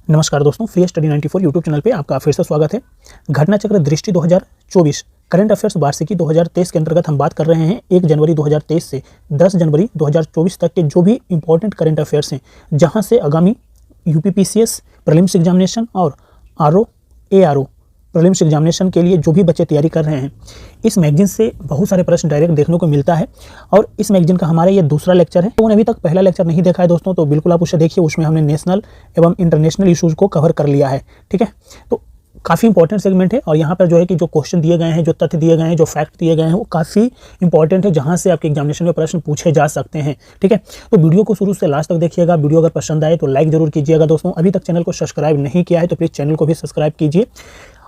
नमस्कार दोस्तों, free study 94 YouTube channel पे आपका फिर से स्वागत है। घटना चक्र दृष्टि 2024 करंट अफेयर्स वार्षिकी 2023 के अंतर्गत हम बात कर रहे हैं 1 जनवरी 2023 से 10 जनवरी 2024 तक के जो भी इंपॉर्टेंट करंट अफेयर्स हैं, जहां से आगामी यूपीपीसीएस प्रीलिम्स एग्जामिनेशन और आरओ प्रीलिम्स एग्जामिनेशन के लिए जो भी बच्चे तैयारी कर रहे हैं, इस मैगजीन से बहुत सारे प्रश्न डायरेक्ट देखने को मिलता है। और इस मैगजीन का हमारा ये दूसरा लेक्चर है। तो उन्होंने अभी तक पहला लेक्चर नहीं देखा है दोस्तों, तो बिल्कुल आप उसे देखिए। उसमें हमने नेशनल एवं इंटरनेशनल इशूज़ को कवर कर लिया है, ठीक है। तो काफ़ी इंपॉर्टेंट सेगमेंट है और यहाँ पर जो है कि जो क्वेश्चन दिए गए हैं, जो तथ्य दिए गए हैं, जो फैक्ट दिए गए हैं, वो काफ़ी इंपॉर्टेंट है, जहाँ से आपके एग्जामिनेशन में प्रश्न पूछे जा सकते हैं, ठीक है। तो वीडियो को शुरू से लास्ट तक देखिएगा। वीडियो अगर पसंद आए तो लाइक जरूर कीजिएगा दोस्तों। अभी तक चैनल को सब्सक्राइब नहीं किया है तो प्लीज़ चैनल को भी सब्सक्राइब कीजिए।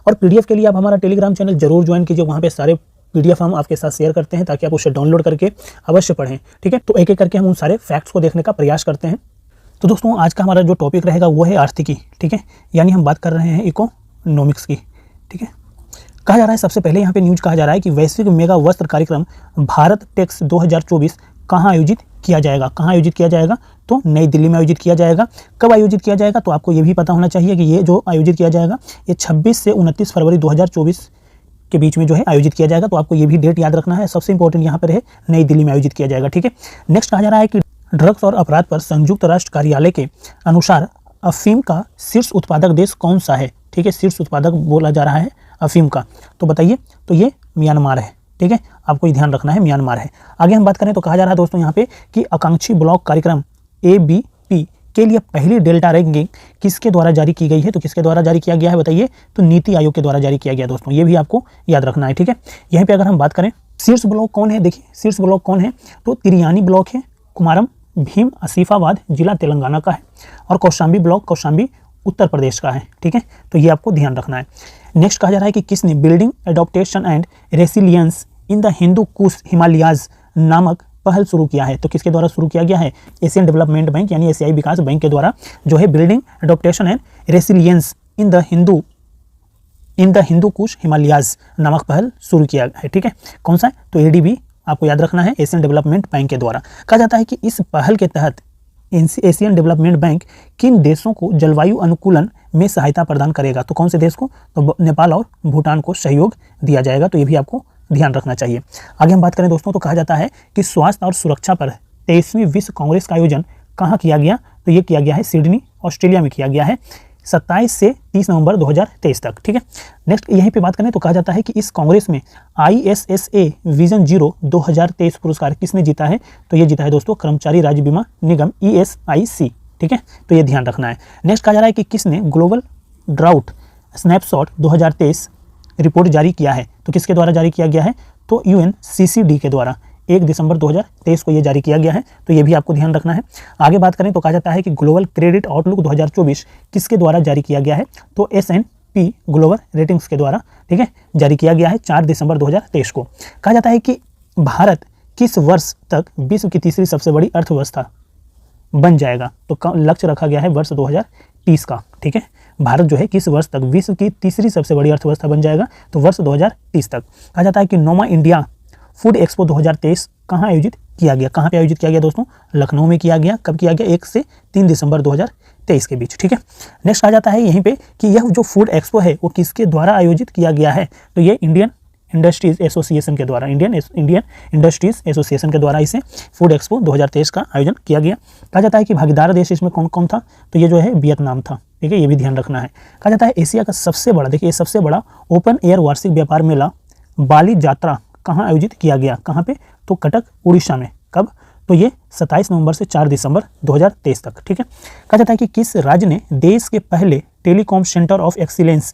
और पीडीएफ के लिए आप हमारा टेलीग्राम चैनल जरूर ज्वाइन कीजिए। वहाँ पे सारे पीडीएफ हम आपके साथ शेयर करते हैं ताकि आप उसे डाउनलोड करके अवश्य पढ़ें, ठीक है। तो एक एक करके हम उन सारे फैक्ट्स को देखने का प्रयास करते हैं। तो दोस्तों, आज का हमारा जो टॉपिक रहेगा वो है आर्थिकी, ठीक है। यानी हम बात कर रहे हैं इकोनॉमिक्स की, ठीक है। कहा जा रहा है, सबसे पहले यहाँ पे न्यूज कहा जा रहा है कि वैश्विक मेगा वस्त्र कार्यक्रम भारत टेक्स 2024 कहाँ आयोजित किया जाएगा। कहाँ आयोजित किया जाएगा? तो नई दिल्ली में आयोजित किया जाएगा। कब आयोजित किया जाएगा? तो आपको ये भी पता होना चाहिए कि ये जो आयोजित किया जाएगा ये 26 से 29 फरवरी 2024 के बीच में जो है आयोजित किया जाएगा। तो आपको ये भी डेट याद रखना है। सबसे इंपॉर्टेंट यहाँ पर है नई दिल्ली में आयोजित किया जाएगा, ठीक है। नेक्स्ट कहा जा रहा है कि ड्रग्स और अपराध पर संयुक्त राष्ट्र कार्यालय के अनुसार अफीम का शीर्ष उत्पादक देश कौन सा है, ठीक है। शीर्ष उत्पादक बोला जा रहा है अफीम का, तो बताइए। तो ये म्यांमार है, ठीक है। आपको ये ध्यान रखना है, म्यांमार है। आगे हम बात करें तो कहा जा रहा है दोस्तों यहाँ पे कि आकांक्षी ब्लॉक कार्यक्रम ABP के लिए पहली डेल्टा रैंकिंग किसके द्वारा जारी की गई है? तो किसके द्वारा जारी किया गया है बताइए? तो नीति आयोग के द्वारा जारी किया गया दोस्तों। ये भी आपको याद रखना है, ठीक है। यहीं पे अगर हम बात करें शीर्ष ब्लॉक कौन है, देखिए शीर्ष ब्लॉक कौन है, तो तिरियानी ब्लॉक है, कुमारम भीम आसिफाबाद जिला तेलंगाना का है, और कौशाम्बी ब्लॉक कौशाम्बी उत्तर प्रदेश का है, ठीक है। तो ये आपको ध्यान रखना है। नेक्स्ट कहा जा रहा है कि किसने building adaptation and resilience in the Hindu Kush Himalayas नामक पहल शुरू किया है? तो किसके द्वारा शुरू किया गया है? एशियन डेवलपमेंट बैंक यानी एशियाई विकास बैंक के द्वारा जो है building adaptation and resilience in the Hindu Kush Himalayas नामक पहल शुरू किया है, ठीक है। कौन सा है? तो ADB आपको याद रखना है, एशियन डेवलपमेंट बैंक के द्वारा। कहा जाता है कि इस पहल के तहत एशियन डेवलपमेंट बैंक किन देशों को जलवायु अनुकूलन में सहायता प्रदान करेगा? तो कौन से देश को? तो नेपाल और भूटान को सहयोग दिया जाएगा। तो ये भी आपको ध्यान रखना चाहिए। आगे हम बात करें दोस्तों तो कहा जाता है कि स्वास्थ्य और सुरक्षा पर 23वीं विश्व कांग्रेस का आयोजन कहाँ किया गया? तो ये किया गया है सिडनी, ऑस्ट्रेलिया में किया गया है 27 से 30 नवंबर 2023 तक, ठीक है। नेक्स्ट यहीं पे बात करें तो कहा जाता है कि इस कांग्रेस में ISSA विजन 0 2023 पुरस्कार किसने जीता है? तो ये जीता है दोस्तों कर्मचारी राज्य बीमा निगम ESIC, ठीक है। तो ये ध्यान रखना है। नेक्स्ट कहा जा रहा है कि किसने ग्लोबल ड्राउट स्नैपशॉट 2023 रिपोर्ट जारी किया है? तो किसके द्वारा जारी किया गया है? तो UNCCD के द्वारा 1 दिसंबर 2023 को ये जारी किया गया है। तो ये भी आपको ध्यान रखना है। आगे बात करें तो कहा जाता है कि ग्लोबल क्रेडिट आउटलुक 2024 किसके द्वारा जारी किया गया है? तो S&P ग्लोबल रेटिंग्स के द्वारा, ठीक है, जारी किया गया है 4 दिसंबर 2023 को। कहा जाता है कि भारत किस वर्ष तक विश्व की तीसरी सबसे बड़ी अर्थव्यवस्था बन जाएगा? तो लक्ष्य रखा गया है वर्ष 2030 का, ठीक है। भारत जो है किस वर्ष तक विश्व की तीसरी सबसे बड़ी अर्थव्यवस्था बन जाएगा? तो वर्ष 2030 तक। कहा जाता है कि 9वां इंडिया फूड एक्सपो 2023 कहाँ आयोजित किया गया? कहाँ पे आयोजित किया गया दोस्तों? लखनऊ में किया गया। कब किया गया? 1 से 3 दिसंबर 2023 के बीच, ठीक है। नेक्स्ट कहा जाता है यहीं पे कि यह जो फूड एक्सपो है वो किसके द्वारा आयोजित किया गया है? तो ये इंडियन इंडस्ट्रीज एसोसिएशन के द्वारा, इंडियन इंडस्ट्रीज एसोसिएशन के द्वारा इसे फूड एक्सपो 2023 का आयोजन किया गया। कहा जाता है कि भागीदार देश इसमें कौन कौन था? तो ये जो है वियतनाम था, ठीक है। ये भी ध्यान रखना है। कहा जाता है एशिया का सबसे बड़ा, देखिए सबसे बड़ा ओपन एयर वार्षिक व्यापार मेला बाली यात्रा कहाँ आयोजित किया गया? कहाँ पे? तो कटक उड़ीसा में। कब? तो ये 27 नवंबर से 4 दिसंबर 2023 तक, ठीक है। कहा जाता है कि किस राज्य ने देश के पहले टेलीकॉम सेंटर ऑफ एक्सीलेंस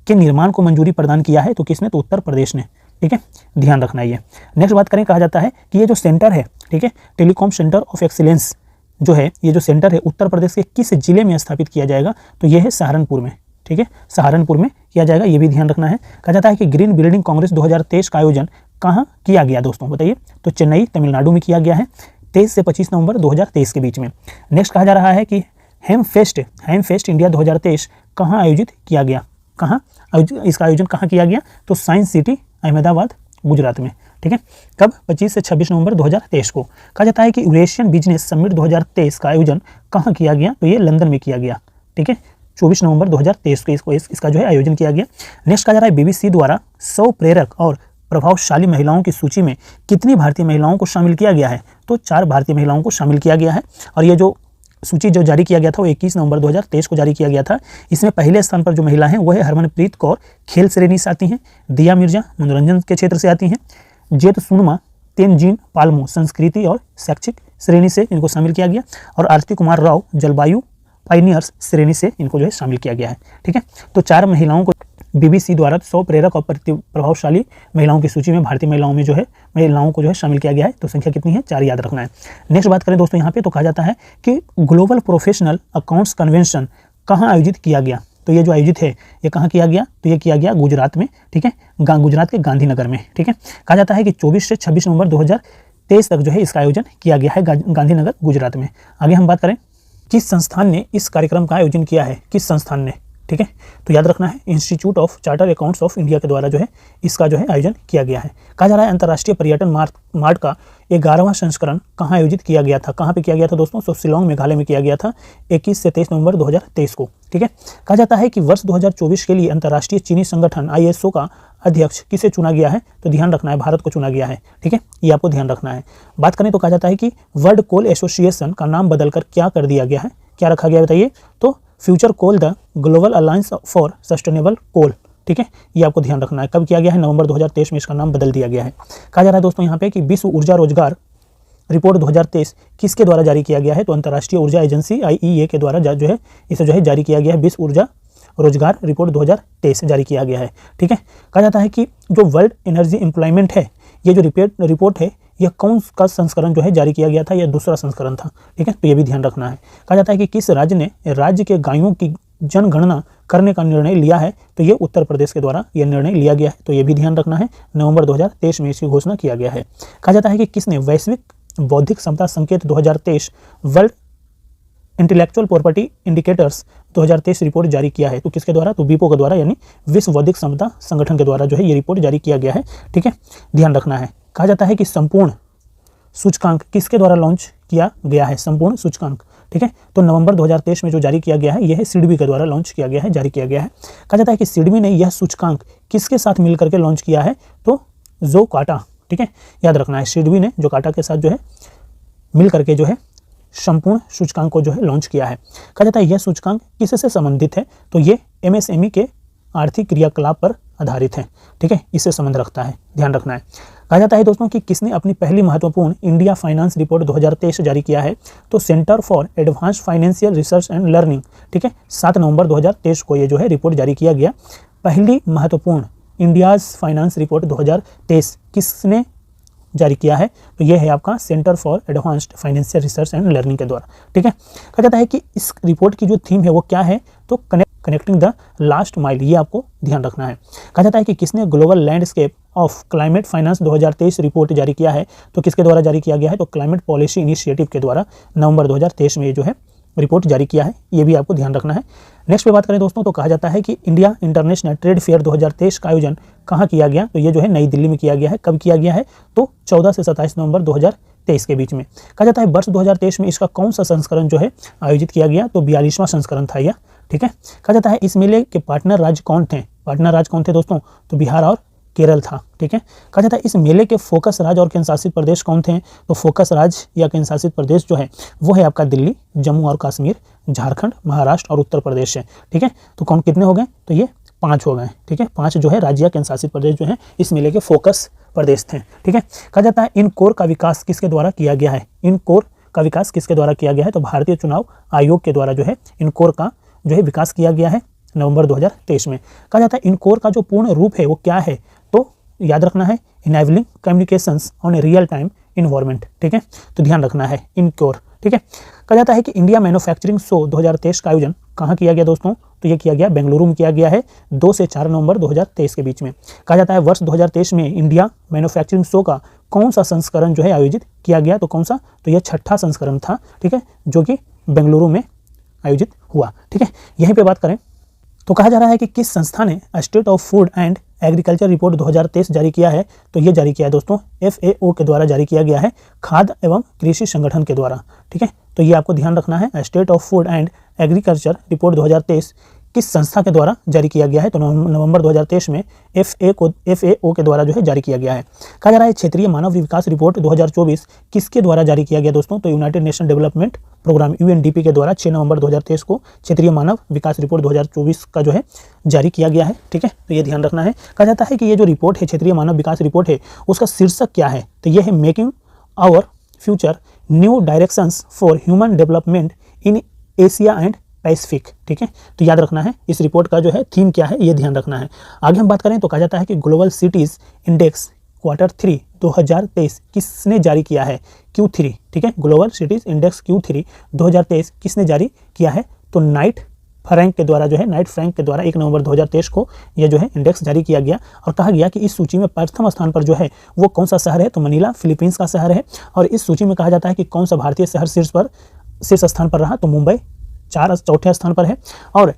के निर्माण को मंजूरी प्रदान किया है? तो किसने? तो उत्तर प्रदेश ने, ठीक है। ध्यान रखना है ये। नेक्स्ट बात करें, कहा जाता है कि ये जो सेंटर है, ठीक है, टेलीकॉम सेंटर ऑफ एक्सीलेंस जो है, ये जो सेंटर है उत्तर प्रदेश के किस जिले में स्थापित किया जाएगा? तो ये है सहारनपुर में, ठीक है। सहारनपुर में किया जाएगा, ये भी ध्यान रखना है। कहा जाता है कि ग्रीन बिल्डिंग कांग्रेस 2023 का आयोजन कहाँ किया गया दोस्तों? बताइए। तो चेन्नई तमिलनाडु में किया गया है 23 से 25 नवंबर 2023 के बीच में। नेक्स्ट कहा जा रहा है कि हेमफेस्ट इंडिया 2023 कहाँ आयोजित किया गया? कहाँ इसका आयोजन कहाँ किया गया? तो साइंस सिटी अहमदाबाद गुजरात में, ठीक है। कब? 25 से 26 नवंबर 2023 को। कहा जाता है कि यूरेशियन बिजनेस समिट 2023 का आयोजन कहाँ किया गया? तो ये लंदन में किया गया, ठीक है। 24 नवंबर 2023 को इसका जो है आयोजन किया गया। नेक्स्ट कहा जा रहा है बीबीसी द्वारा 100 प्रेरक और प्रभावशाली महिलाओं की सूची में कितनी भारतीय महिलाओं को शामिल किया गया है? तो 4 भारतीय महिलाओं को शामिल किया गया है। और ये जो सूची जो जारी किया गया था वो 21 नवंबर 2023 को जारी किया गया था। इसमें पहले स्थान पर जो महिला हैं वो है हरमनप्रीत कौर, खेल श्रेणी से आती हैं, दिया मिर्जा मनोरंजन के क्षेत्र से आती हैं, जेत सुनमा तेनजीन पालमो संस्कृति और शैक्षिक श्रेणी से इनको शामिल किया गया, और आरती कुमार राव जलवायु पाइनियर्स श्रेणी से इनको जो है शामिल किया गया है। ठीक है, तो 4 महिलाओं को बीबीसी द्वारा 100 प्रेरक और प्रभावशाली महिलाओं की सूची में भारतीय महिलाओं में जो है महिलाओं को जो है शामिल किया गया है। तो संख्या कितनी है? 4 याद रखना है। नेक्स्ट बात करें दोस्तों यहाँ पे, तो कहा जाता है कि ग्लोबल प्रोफेशनल अकाउंट्स कन्वेंशन कहाँ आयोजित किया गया? तो ये जो आयोजित है ये कहाँ किया गया? तो ये किया गया गुजरात में। ठीक है, गुजरात के गांधीनगर में। ठीक है, कहा जाता है कि 24 से 26 नवंबर 2023 तक जो है इसका आयोजन किया गया है गांधीनगर गुजरात में। आगे हम बात करें किस संस्थान ने इस कार्यक्रम का आयोजन किया है? किस संस्थान ने? ठीक है, तो याद रखना है institute of charter accounts of India के द्वारा जो है इसका जो है आयोजन किया गया है। कहा जा रहा है अंतर्राष्ट्रीय पर्यटन मार्ट का 11वां संस्करण कहाँ आयोजित किया गया था? कहाँ पे किया गया था दोस्तों? तो शिलोंग मेघालय में किया गया था 21 से 23 नवंबर 2023 को। ठीक है, कहा जाता है कि वर्ष 2024 के लिए अंतर्राष्ट्रीय चीनी संगठन ISO का अध्यक्ष किसे चुना गया है? तो ध्यान रखना है भारत को चुना गया है। ठीक है, ये आपको ध्यान रखना है। बात करें तो कहा जाता है कि वर्ल्ड कोल एसोसिएशन का नाम बदलकर क्या कर दिया गया है? क्या रखा गया बताइए? तो future coal the global alliance for sustainable coal. ठीक है, ये आपको ध्यान रखना है। कब किया गया है? नवंबर 2023 में इसका नाम बदल दिया गया है। कहा जा रहा है दोस्तों यहाँ पे कि विश्व ऊर्जा रोजगार रिपोर्ट 2023 किसके द्वारा जारी किया गया है? तो अंतर्राष्ट्रीय ऊर्जा एजेंसी IEA के द्वारा जो है इसे जो है जारी किया गया है। विश्व ऊर्जा रोजगार रिपोर्ट 2023 जारी किया गया है। ठीक है, कहा जाता है कि जो वर्ल्ड एनर्जी एम्प्लॉयमेंट है ये जो रिपोर्ट है यह कौन का संस्करण जो है जारी किया गया था? यह दूसरा संस्करण था। ठीक है, तो ये भी ध्यान रखना है। कहा जाता है कि किस राज्य ने राज्य के गायों की जनगणना करने का निर्णय लिया है? तो ये उत्तर प्रदेश के द्वारा यह निर्णय लिया गया है। तो ये भी ध्यान रखना है। नवंबर 2023 में इसकी घोषणा किया गया है। कहा जाता है कि किसने वैश्विक बौद्धिक क्षमता संकेत 2023 world intellectual property indicators 2023 report जारी किया है? तो किसके द्वारा? तो विपो के द्वारा यानी विश्व बौद्धिक क्षमता संगठन के द्वारा जो है ये रिपोर्ट जारी किया गया है। ठीक है, ध्यान रखना है। कहा जाता है कि संपूर्ण सूचकांक किसके द्वारा लॉन्च किया गया है? संपूर्ण सूचकांक। ठीक है, तो नवंबर 2023 में जो जारी किया गया है यह सिडबी के द्वारा लॉन्च किया गया है, जारी किया गया है। कहा जाता है कि सिडबी ने यह सूचकांक किसके साथ मिलकर के लॉन्च किया है? तो जोकाटा। ठीक है, याद रखना है सिडबी ने जोकाटा के साथ जो है मिल करके जो है संपूर्ण सूचकांक को जो है लॉन्च किया है। कहा जाता है यह सूचकांक किससे संबंधित है? तो ये MSME के आर्थिक क्रियाकलाप पर आधारित है। ठीक है, इससे संबंध रखता है, ध्यान रखना है। कहा जाता है दोस्तों कि किसने अपनी पहली महत्वपूर्ण इंडिया फाइनेंस रिपोर्ट 2023 जारी किया है? तो centre for advance financial research and learning. ठीक है, 7 नवंबर 2023 को ये जो है रिपोर्ट जारी किया गया। पहली महत्वपूर्ण इंडियाज फाइनेंस रिपोर्ट 2023 किसने जारी किया है? तो ये है आपका centre for advanced financial research and learning के द्वारा। ठीक है, कहा जाता है कि इस रिपोर्ट की जो थीम है वो क्या है? तो कनेक्टिंग द लास्ट माइल। ये आपको ध्यान रखना है। कहा जाता है कि किसने global landscape of climate finance 2023 report जारी किया है? तो किसके द्वारा जारी किया गया है? तो क्लाइमेट पॉलिसी इनिशिएटिव के द्वारा नवंबर 2023 में ये जो है रिपोर्ट जारी किया है। ये भी आपको ध्यान रखना है। नेक्स्ट पे बात करें दोस्तों तो कहा जाता है कि इंडिया इंटरनेशनल ट्रेड फेयर 2023 का आयोजन कहाँ किया गया? तो ये जो है नई दिल्ली में किया गया है। कब किया गया है? तो 14 से 27 नवंबर 2023 के बीच में। कहा जाता है वर्ष 2023 में इसका कौन सा संस्करण जो है आयोजित किया गया? तो 42वां संस्करण था यह। ठीक है, कहा जाता है इस मेले के पार्टनर राज्य कौन थे? पार्टनर राज्य कौन थे दोस्तों? तो बिहार और केरल था। ठीक है, कहा जाता है इस मेले के फोकस राज्य और केंद्र शासित प्रदेश कौन थे? तो फोकस राज्य या केंद्र शासित प्रदेश जो है वो है आपका दिल्ली, जम्मू और कश्मीर, झारखंड, महाराष्ट्र और उत्तर प्रदेश है। ठीक है, तो कौन कितने हो गए? तो ये 5 हो गए। ठीक है, 5 जो है राज्य या केंद्र शासित प्रदेश जो है इस मेले के फोकस प्रदेश थे। ठीक है, कहा जाता है इन कोर का विकास किसके द्वारा किया गया है? इन कोर का विकास किसके द्वारा किया गया है? तो भारतीय चुनाव आयोग के द्वारा जो है इन कोर का जो है विकास किया गया है नवंबर 2023 में। कहा जाता है इन कोर का जो पूर्ण रूप है वो क्या है? तो याद रखना है enabling communications on a real time environment. ठीक है, तो ध्यान रखना है इन कोर। ठीक है, कहा जाता है कि इंडिया मैन्युफैक्चरिंग शो 2023 का आयोजन कहाँ किया गया दोस्तों? तो ये किया गया बेंगलुरु में किया गया है 2 से 4 नवंबर 2023 के बीच में। कहा जाता है वर्ष 2023 में इंडिया मैन्युफैक्चरिंग शो का कौन सा संस्करण जो है आयोजित किया गया? तो कौन सा? तो यह 6ठा संस्करण था। ठीक है, जो कि बेंगलुरु में आयोजित हुआ। ठीक है, यहीं पे बात करें तो कहा जा रहा है कि किस संस्था ने state of food and agriculture report 2023 जारी किया है, तो ये जारी किया है दोस्तों FAO के द्वारा जारी किया गया है, खाद्य एवं कृषि संगठन के द्वारा। ठीक है, तो ये आपको ध्यान रखना है। State of food and agriculture report 2023 किस संस्था के द्वारा जारी किया गया है, तो नवंबर 2023 में FAO के द्वारा जो है जारी किया गया है। कहा जा रहा है क्षेत्रीय मानव विकास रिपोर्ट 2024 किसके द्वारा जारी किया गया दोस्तों, तो United Nation Development Programme UNDP के द्वारा 6 नवंबर 2023 को क्षेत्रीय मानव विकास रिपोर्ट 2024 का जो है जारी किया गया है। ठीक है, तो ये ध्यान रखना है। कहा जाता है कि ये जो रिपोर्ट है, क्षेत्रीय मानव विकास रिपोर्ट है, उसका शीर्षक क्या है, तो ये है making our future new directions for human development in Asia and Pacific. ठीक है, तो याद रखना है इस रिपोर्ट का जो है थीम क्या है, ये ध्यान रखना है। आगे हम बात करें तो कहा जाता है कि ग्लोबल सिटीज इंडेक्स Q3 2023 किसने जारी किया है, Q3। ठीक है, ग्लोबल सिटीज इंडेक्स Q3 2023 किसने जारी किया है, तो नाइट फ्रैंक के द्वारा जो है, नाइट फ्रैंक के द्वारा 1 नवंबर 2023 को यह जो है इंडेक्स जारी किया गया। और कहा गया कि इस सूची में प्रथम स्थान पर जो है वो कौन सा शहर है, तो मनीला फिलीपींस का शहर है। और इस सूची में कहा जाता है कि कौन सा भारतीय शहर शीर्ष स्थान पर रहा, तो मुंबई चौथे स्थान पर है। और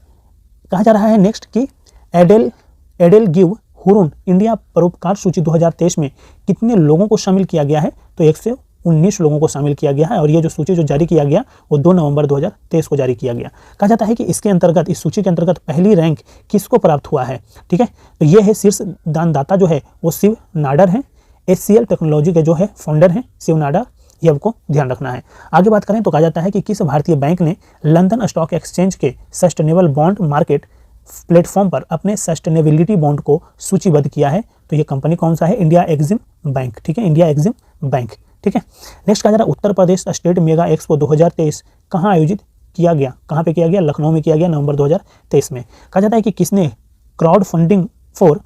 कहा जा रहा है नेक्स्ट कि एडेल गिव हुरुन इंडिया परोपकार सूची 2023 में कितने लोगों को शामिल किया गया है, तो 119 लोगों को शामिल किया गया है। और ये जो सूची जो जारी किया गया वो 2 नवंबर 2023 को जारी किया गया। कहा जाता है कि इसके अंतर्गत, इस सूची के अंतर्गत पहली रैंक किसको प्राप्त हुआ है। ठीक है, तो ये है शीर्ष दानदाता जो है वो शिव नाडर है, HCL टेक्नोलॉजी के जो है फाउंडर हैं शिव नाडर, ये आपको ध्यान रखना है। आगे बात करें तो कहा जाता है कि किस भारतीय बैंक ने लंदन स्टॉक एक्सचेंज के सस्टेनेबल बॉन्ड मार्केट प्लेटफॉर्म पर अपने सस्टेनेबिलिटी बॉन्ड को सूचीबद्ध किया है, तो ये कंपनी कौन सा है, इंडिया एक्जिम बैंक। ठीक है, इंडिया एक्जिम बैंक। ठीक है, नेक्स्ट कहा जा रहा है Uttar Pradesh state mega expo 2023 कहाँ आयोजित किया गया, कहाँ पे किया गया, लखनऊ में किया गया नवंबर 2023 में। कहा जाता है कि किसने crowd funding for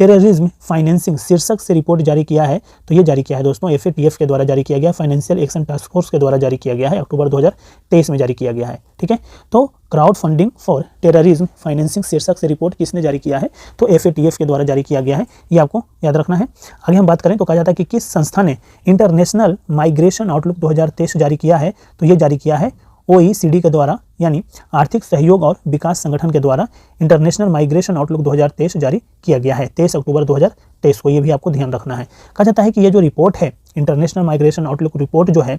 terrorism financing शीर्षक से रिपोर्ट जारी किया है, तो ये जारी किया है दोस्तों FATF के द्वारा जारी किया गया, फाइनेंशियल एक्शन टास्क फोर्स के द्वारा जारी किया गया है, अक्टूबर 2023 में जारी किया गया है। ठीक है, तो crowd funding for terrorism financing शीर्षक से रिपोर्ट किसने जारी किया है, तो FATF के द्वारा जारी किया गया है, ये आपको याद रखना है। आगे हम बात करें तो कहा जाता है कि किस संस्था ने इंटरनेशनल माइग्रेशन आउटलुक 2023 जारी किया है, तो ये जारी किया है OECD के द्वारा, यानी आर्थिक सहयोग और विकास संगठन के द्वारा इंटरनेशनल माइग्रेशन आउटलुक 2023 जारी किया गया है 23 अक्टूबर 2023 को, ये भी आपको ध्यान रखना है। कहा जाता है कि ये जो रिपोर्ट है इंटरनेशनल माइग्रेशन आउटलुक रिपोर्ट जो है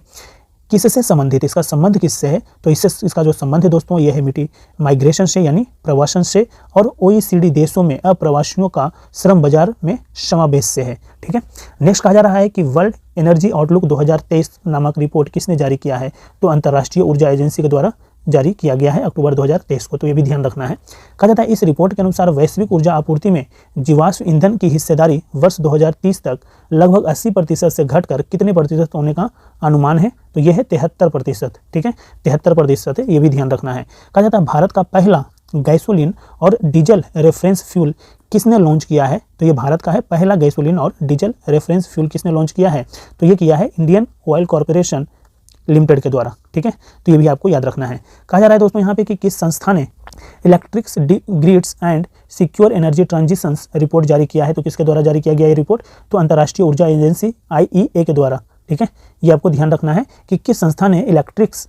किससे संबंधित, इसका संबंध किससे है, तो इसका जो संबंध है दोस्तों ये है माइग्रेशन से, यानी प्रवासन से, और OECD देशों में अप्रवासियों का श्रम बाजार में समावेश से है। ठीक है, नेक्स्ट कहा जा रहा है कि वर्ल्ड एनर्जी आउटलुक 2023 नामक रिपोर्ट किसने जारी किया है, तो अंतर्राष्ट्रीय ऊर्जा एजेंसी के द्वारा जारी किया गया है अक्टूबर 2023 को, तो ये भी ध्यान रखना है। कहा जाता है इस रिपोर्ट के अनुसार वैश्विक ऊर्जा आपूर्ति में जीवाश्म ईंधन की हिस्सेदारी वर्ष 2030 तक लगभग 80% से घटकर कितने प्रतिशत होने का अनुमान है, तो यह है 73%। ठीक है, 73% है, ये भी ध्यान रखना है। कहा जाता है भारत का पहला गैसोलीन और डीजल रेफरेंस फ्यूल किसने लॉन्च किया है, तो ये भारत का है पहला गैसोलीन और डीजल रेफरेंस फ्यूल किसने लॉन्च किया है, तो ये किया है इंडियन ऑयल कॉर्पोरेशन लिमिटेड के द्वारा। ठीक है, तो ये भी आपको याद रखना है। कहा जा रहा है दोस्तों यहाँ पे कि किस संस्था ने electrics grids and secure energy transitions report जारी किया है, तो किसके द्वारा जारी किया गया ये रिपोर्ट, तो अंतर्राष्ट्रीय ऊर्जा एजेंसी IEA के द्वारा। ठीक है, ये आपको ध्यान रखना है कि किस संस्था ने electrics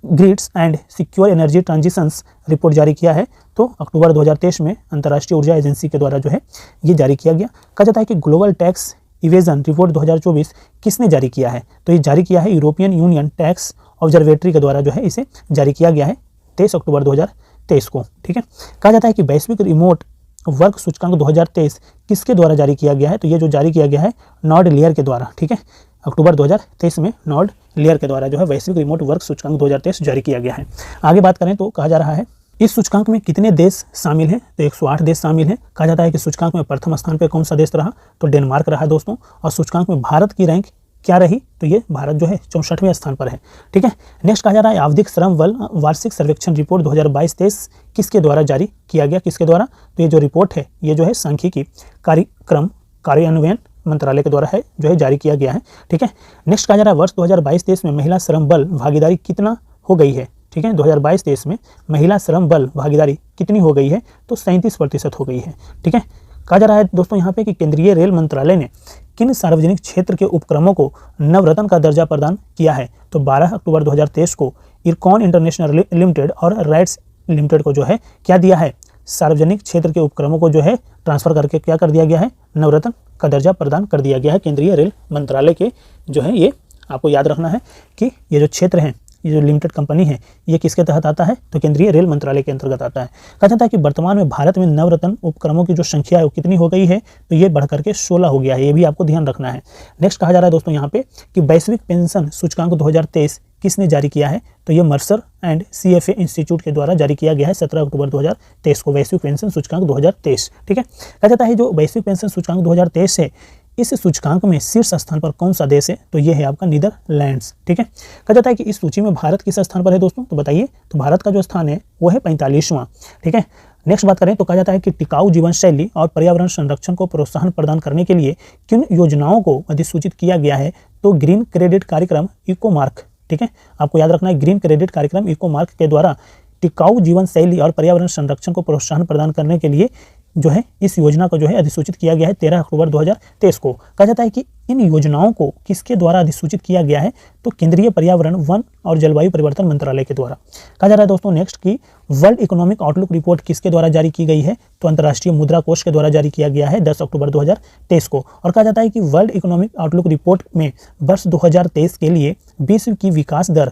grids and secure energy transitions report जारी किया है, तो अक्टूबर 2023 में अंतर्राष्ट्रीय ऊर्जा एजेंसी के द्वारा जो है ये जारी किया गया। कहा जाता है कि ग्लोबल टैक्स इवेजन रिपोर्ट 2024 किसने जारी किया है, तो ये जारी किया है यूरोपियन यूनियन टैक्स ऑब्जर्वेटरी के द्वारा जो है इसे जारी किया गया है 23 अक्टूबर 2023 को। ठीक है, कहा जाता है कि वैश्विक रिमोट वर्क सूचकांक 2023 किसके द्वारा जारी किया गया है, तो ये जो जारी किया गया है नॉर्ड लेयर के द्वारा। ठीक है, अक्टूबर 2023 में नॉर्ड लेयर के द्वारा जो है वैश्विक रिमोट वर्क सूचकांक 2023 जारी किया गया है। आगे बात करें तो कहा जा रहा है इस सूचकांक में कितने देश शामिल हैं, तो 108 देश शामिल हैं। कहा जाता है कि सूचकांक में प्रथम स्थान पर कौन सा देश रहा, तो डेनमार्क रहा दोस्तों। और सूचकांक में भारत की रैंक क्या रही, तो ये भारत जो है 64वें स्थान पर है। ठीक है, नेक्स्ट कहा जा रहा है आवधिक श्रम बल वार्षिक सर्वेक्षण रिपोर्ट 2022-23 किसके द्वारा जारी किया गया, किसके द्वारा, तो ये जो रिपोर्ट है ये जो है सांख्यिकी कार्यक्रम कार्यान्वयन मंत्रालय के द्वारा है जो है जारी किया गया है। ठीक है, नेक्स्ट कहा जा रहा है वर्ष 2022-23 में महिला श्रम बल भागीदारी कितना हो गई है। ठीक है, 2022-23 में महिला श्रम बल भागीदारी कितनी हो गई है, तो 37% हो गई है। ठीक है, कहा जा रहा है दोस्तों यहाँ पे कि केंद्रीय रेल मंत्रालय ने किन सार्वजनिक क्षेत्र के उपक्रमों को नवरत्न का दर्जा प्रदान किया है, तो 12 अक्टूबर 2023 को इरकॉन इंटरनेशनल लिमिटेड और राइट्स लिमिटेड को जो है क्या दिया है, सार्वजनिक क्षेत्र के उपक्रमों को जो है ट्रांसफर करके क्या कर दिया गया है, नवरत्न का दर्जा प्रदान कर दिया गया है। केंद्रीय रेल मंत्रालय के जो है, ये आपको याद रखना है कि ये जो क्षेत्र हैं, ये जो लिमिटेड कंपनी है, ये किसके तहत आता है, तो केंद्रीय रेल मंत्रालय के अंतर्गत आता है। कहा जाता है कि वर्तमान में भारत में नवरत्न उपक्रमों की जो संख्या है वो कितनी हो गई है, तो ये बढ़कर के 16 हो गया है। ये भी आपको ध्यान रखना है। नेक्स्ट कहा जा रहा है दोस्तों यहाँ पे कि वैश्विक पेंशन सूचकांक 2023 किसने जारी किया है, तो ये मर्सर एंड CFA इंस्टीट्यूट के द्वारा जारी किया गया है 17 अक्टूबर 2023 को, वैश्विक पेंशन सूचकांक 2023। ठीक है, कहा जाता है जो वैश्विक पेंशन सूचकांक 2023 है, इस सूचकांक में शीर्ष स्थान पर कौन सा देश है, तो ये है आपका नीदरलैंड्स। ठीक है, कहा जाता है कि इस सूची में भारत किस स्थान पर है दोस्तों, तो बताइए। तो भारत का जो स्थान है वो है 45वां। ठीक है, नेक्स्ट बात करें तो कहा जाता है कि टिकाऊ जीवन शैली और पर्यावरण संरक्षण को प्रोत्साहन प्रदान करने के लिए किन योजनाओं को अधिसूचित किया गया है, तो ग्रीन क्रेडिट कार्यक्रम इकोमार्क। ठीक है, आपको याद रखना है, ग्रीन क्रेडिट कार्यक्रम इकोमार्क के द्वारा टिकाऊ जीवन शैली और पर्यावरण संरक्षण को प्रोत्साहन प्रदान करने के लिए जो है इस योजना को जो है अधिसूचित किया गया है 13 अक्टूबर 2023 को। कहा जाता है कि इन योजनाओं को किसके द्वारा अधिसूचित किया गया है, तो केंद्रीय पर्यावरण, वन और जलवायु परिवर्तन मंत्रालय के द्वारा। कहा जा रहा है दोस्तों नेक्स्ट की वर्ल्ड इकोनॉमिक आउटलुक रिपोर्ट किसके द्वारा जारी की गई है, तो अंतर्राष्ट्रीय मुद्रा कोष के द्वारा जारी किया गया है 10 अक्टूबर 2023 को। और कहा जाता है कि वर्ल्ड इकोनॉमिक आउटलुक रिपोर्ट में वर्ष 2023 के लिए विश्व की विकास दर